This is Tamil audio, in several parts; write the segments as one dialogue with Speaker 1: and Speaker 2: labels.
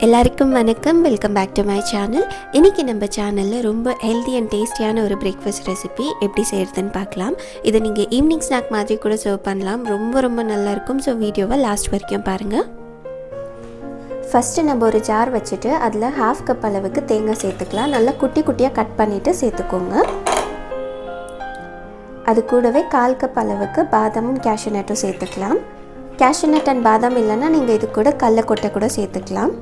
Speaker 1: எல்லாருக்கும் வணக்கம். Welcome back to my channel. இன்றைக்கி நம்ம சேனலில் ரொம்ப ஹெல்தி அண்ட் டேஸ்டியான ஒரு பிரேக்ஃபாஸ்ட் ரெசிபி எப்படி செய்கிறதுன்னு பார்க்கலாம். இதை நீங்கள் ஈவினிங் ஸ்நாக் மாதிரி கூட சர்வ் பண்ணலாம். ரொம்ப நல்லாயிருக்கும். ஸோ வீடியோவை லாஸ்ட் வரைக்கும் பாருங்கள். ஃபஸ்ட்டு நம்ம ஒரு ஜார் வச்சுட்டு அதில் 1/2 கப் அளவுக்கு தேங்காய் சேர்த்துக்கலாம். நல்லா குட்டி குட்டியாக கட் பண்ணிவிட்டு சேர்த்துக்கோங்க. அது கூடவே 1/4 கப் அளவுக்கு பாதாமும் cashewnutம் சேர்த்துக்கலாம். cashewnut அண்ட் பாதாம் இல்லைன்னா நீங்கள் இது கூட கடலைக்கொட்டை கூட சேர்த்துக்கலாம்.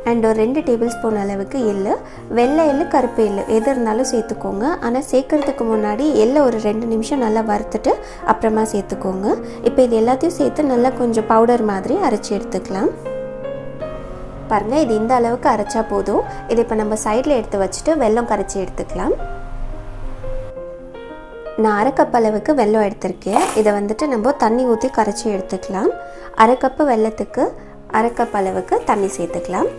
Speaker 1: அண்ட் ஒரு 2 டேபிள் ஸ்பூன் அளவுக்கு எள்ளு, வெள்ளை எள்ளு கருப்பு எள்ளு எது இருந்தாலும் சேர்த்துக்கோங்க. ஆனால் சேர்க்குறதுக்கு முன்னாடி எள்ளை ஒரு 2 நிமிஷம் நல்லா வறுத்துட்டு அப்புறமா சேர்த்துக்கோங்க. இப்போ இது எல்லாத்தையும் சேர்த்து நல்லா கொஞ்சம் பவுடர் மாதிரி அரைச்சி எடுத்துக்கலாம். பாருங்கள், இது இந்த அளவுக்கு அரைச்சா போதும். இதை இப்போ நம்ம சைடில் எடுத்து வச்சுட்டு வெல்லம் கரைச்சி எடுத்துக்கலாம். நான் 1/2 கப் அளவுக்கு வெல்லம் எடுத்திருக்கேன். இதை நம்ம தண்ணி ஊற்றி கரைச்சி எடுத்துக்கலாம். 1/2 கப்பு வெல்லத்துக்கு 1/2 கப் அளவுக்கு தண்ணி சேர்த்துக்கலாம்.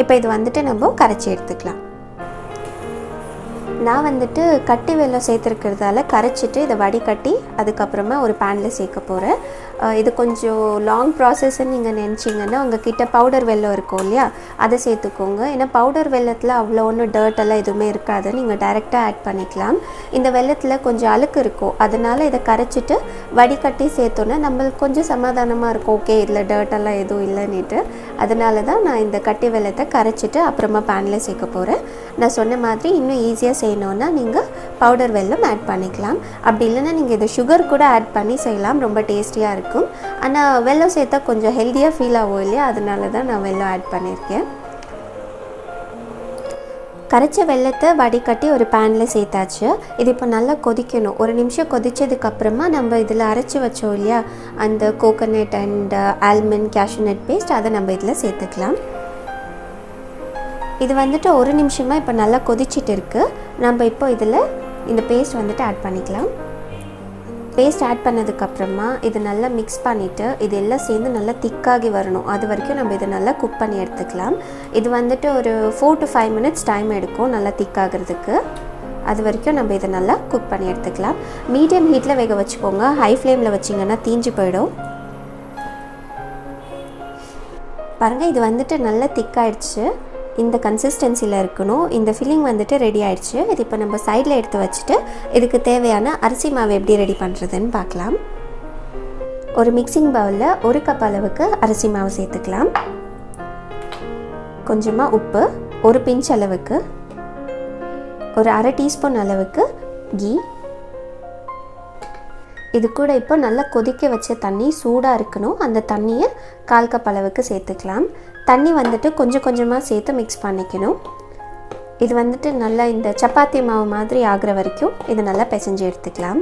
Speaker 1: இப்போ இது நம்ம கரைச்சி எடுத்துக்கலாம். நான் கட்டி வெல்லம் சேர்த்துருக்கிறதால கரைச்சிட்டு இதை வடிகட்டி அதுக்கப்புறமா ஒரு பேனில் சேர்க்க போகிறேன். இது கொஞ்சம் லாங் ப்ராசஸ்ன்னு நீங்கள் நினச்சிங்கன்னா உங்ககிட்ட பவுடர் வெல்லம் இருக்கும் இல்லையா, அதை சேர்த்துக்கோங்க. ஏன்னா பவுடர் வெல்லத்தில் அவ்வளோ ஒன்றும் டர்ட்டெல்லாம் எதுவுமே இருக்காது, நீங்கள் டைரெக்டாக ஆட் பண்ணிக்கலாம். இந்த வெல்லத்தில் கொஞ்சம் அழுக்கு இருக்கும், அதனால் இதை கரைச்சிட்டு வடிகட்டி சேர்த்தோன்னா நம்மளுக்கு கொஞ்சம் சமாதானமாக இருக்கும். ஓகே, இதில் டர்ட்டெல்லாம் எதுவும் இல்லைன்னுட்டு. அதனால தான் நான் இந்த கட்டி வெல்லத்தை கரைச்சிட்டு அப்புறமா பேனில் சேர்க்க போகிறேன். நான் சொன்ன மாதிரி இன்னும் ஈஸியாக செய்யணுன்னா நீங்கள் பவுடர் வெல்லம் ஆட் பண்ணிக்கலாம். அப்படி இல்லைன்னா நீங்கள் இதை சுகர் கூட ஆட் பண்ணி செய்யலாம், ரொம்ப டேஸ்டியாக இருக்கும். ஆனால் வெல்லம் சேர்த்தா கொஞ்சம் ஹெல்த்தியாக ஃபீல் ஆகும் இல்லையா, அதனால தான் நான் வெல்லம் ஆட் பண்ணியிருக்கேன். கரைச்ச வெல்லத்தை வடிகட்டி ஒரு பேனில் சேர்த்தாச்சு. இது இப்போ நல்லா கொதிக்கணும். 1 நிமிஷம் கொதித்ததுக்கப்புறமா நம்ம இதில் அரைச்சி வச்சோம் இல்லையா அந்த coconut and almond cashewnut paste, அதை நம்ம இதில் சேர்த்துக்கலாம். இது 1 நிமிஷமாக இப்போ நல்லா கொதிச்சிட்டு இருக்குது. நம்ம இப்போ இதில் இந்த பேஸ்ட் ஆட் பண்ணிக்கலாம். பேஸ்ட் ஆட் பண்ணதுக்கப்புறமா இது நல்லா மிக்ஸ் பண்ணிவிட்டு இது எல்லாம் சேர்ந்து நல்லா திக்காகி வரணும். அது வரைக்கும் நம்ம இதை நல்லா குக் பண்ணி எடுத்துக்கலாம். இது ஒரு 4 to 5 மினிட்ஸ் டைம் எடுக்கும் நல்லா திக்காகிறதுக்கு. அது வரைக்கும் நம்ம இதை நல்லா குக் பண்ணி எடுத்துக்கலாம். மீடியம் ஹீட்டில் வேக வச்சுக்கோங்க. ஹை ஃப்ளேமில் வச்சிங்கன்னா தீஞ்சு போயிடும். பாருங்கள், இது நல்லா திக்காயிடுச்சு. இந்த கன்சிஸ்டன்சியில் இருக்கணும். இந்த ஃபில்லிங் ரெடி ஆயிடுச்சு. இது இப்போ நம்ம சைடில் எடுத்து வச்சுட்டு இதுக்கு தேவையான அரிசி மாவு எப்படி ரெடி பண்ணுறதுன்னு பார்க்கலாம். ஒரு மிக்சிங் பவுலில் 1 கப் அளவுக்கு அரிசி மாவு சேர்த்துக்கலாம். கொஞ்சமாக உப்பு, ஒரு பிஞ்ச் அளவுக்கு, ஒரு 1/2 டீஸ்பூன் அளவுக்கு கீ. இது கூட இப்போ நல்லா கொதிக்க வச்ச தண்ணி சூடாக இருக்கணும். அந்த தண்ணியை 1/4 கப் அளவுக்கு சேர்த்துக்கலாம். தண்ணி கொஞ்சம் கொஞ்சமாக சேர்த்து மிக்ஸ் பண்ணிக்கணும். இது நல்லா இந்த சப்பாத்தி மாவு மாதிரி ஆகிற வரைக்கும் இது நல்லா பிசைஞ்சு எடுத்துக்கலாம்.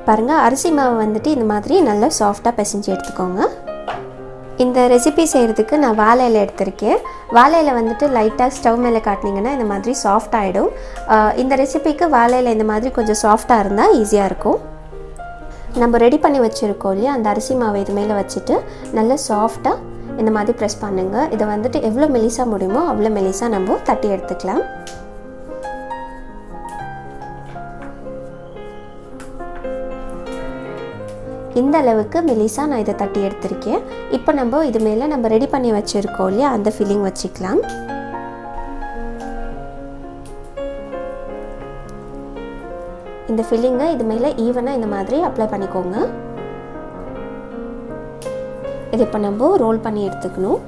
Speaker 1: பாருங்கள், அரிசி மாவு இந்த மாதிரி நல்லா சாஃப்டாக பிசைஞ்சு எடுத்துக்கோங்க. இந்த ரெசிபி செய்கிறதுக்கு நான் வாழை இலை எடுத்திருக்கேன். வாழை இலை லைட்டாக ஸ்டவ் மேலே காட்டினீங்கன்னா இந்த மாதிரி சாஃப்ட் ஆகிடும். இந்த ரெசிபிக்கு வாழை இலை இந்த மாதிரி கொஞ்சம் சாஃப்டாக இருந்தால் ஈஸியாக இருக்கும். நம்ம ரெடி பண்ணி வச்சுருக்கோம் இல்லையா அந்த அரிசி மாவை இது மேலே வச்சுட்டு நல்லா சாஃப்டாக இந்த மாதிரி ப்ரெஸ் பண்ணுங்கள். இதை எவ்வளோ மெலிசாக முடியுமோ அவ்வளோ மெலிசாக நம்ம தட்டி எடுத்துக்கலாம். இந்த அளவுக்கு மெலிசா நான் இதை தட்டி எடுத்திருக்கேன். இப்போ நம்ம இது மேலே நம்ம ரெடி பண்ணி வச்சுருக்கோம் இல்லையா அந்த ஃபில்லிங் வச்சுக்கலாம். இந்த ஃபில்லிங்கை இது மேலே ஈவனாக இந்த மாதிரி அப்ளை பண்ணிக்கோங்க. இது இப்போ நம்ம ரோல் பண்ணி எடுத்துக்கணும்.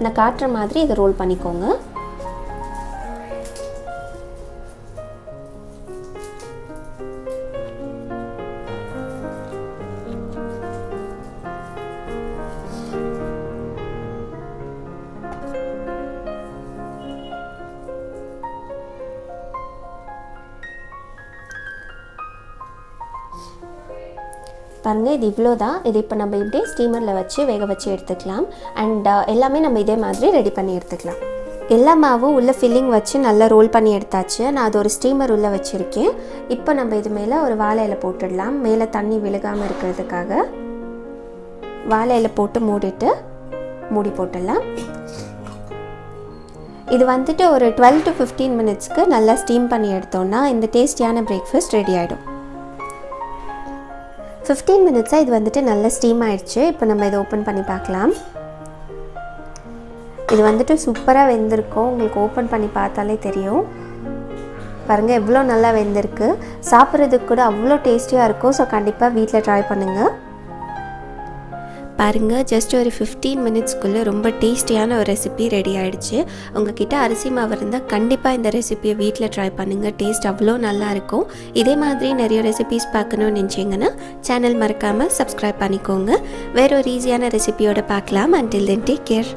Speaker 1: நான் காட்டுற மாதிரி இதை ரோல் பண்ணிக்கோங்க. பாருங்கள், இது இவ்வளோ தான். இது இப்போ நம்ம இப்படியே ஸ்டீமரில் வச்சு வேக வச்சு எடுத்துக்கலாம். அண்ட் எல்லாமே நம்ம இதே மாதிரி ரெடி பண்ணி எடுத்துக்கலாம். எல்லா மாவும் உள்ளே ஃபில்லிங் வச்சு நல்லா ரோல் பண்ணி எடுத்தாச்சு. நான் அது ஒரு ஸ்டீமர் உள்ளே வச்சுருக்கேன். இப்போ நம்ம இது மேலே ஒரு வாழை இலை போட்டுடலாம். மேலே தண்ணி விழுகாமல் இருக்கிறதுக்காக வாழை இலை போட்டு மூடிட்டு மூடி போட்டுடலாம். இது வந்துட்டு ஒரு 12 to 15 மினிட்ஸ்க்கு நல்லா ஸ்டீம் பண்ணி எடுத்தோன்னா இந்த டேஸ்டியான பிரேக்ஃபாஸ்ட் ரெடி ஆகிடும். 15 மினிட்ஸாக இது வந்துட்டு நல்லா ஸ்டீம் ஆகிடுச்சு. இப்போ நம்ம இதை ஓப்பன் பண்ணி பார்க்கலாம். இது வந்துட்டு சூப்பராக வெந்திருக்கும். உங்களுக்கு ஓப்பன் பண்ணி பார்த்தாலே தெரியும். பாருங்கள் எவ்வளோ நல்லா வெந்திருக்கு. சாப்பிட்றதுக்கு கூட அவ்வளோ டேஸ்டியாக இருக்கும். ஸோ கண்டிப்பாக வீட்டில் ட்ரை பண்ணுங்கள். பாருங்கள், ஜஸ்ட் ஒரு 15 மினிட்ஸ்க்குள்ளே ரொம்ப டேஸ்டியான ஒரு ரெசிபி ரெடி ஆகிடுச்சு. உங்ககிட்ட அரிசி மாவு இருந்தால் கண்டிப்பாக இந்த ரெசிபியை வீட்டில் ட்ரை பண்ணுங்கள். டேஸ்ட் அவ்வளோ நல்லாயிருக்கும். இதே மாதிரி நிறைய ரெசிபிஸ் பார்க்கணுன்னு நினச்சிங்கன்னா சேனல் மறக்காமல் சப்ஸ்கிரைப் பண்ணிக்கோங்க. வேறு ஒரு ஈஸியான ரெசிபியோடு பார்க்கலாம். until then take care.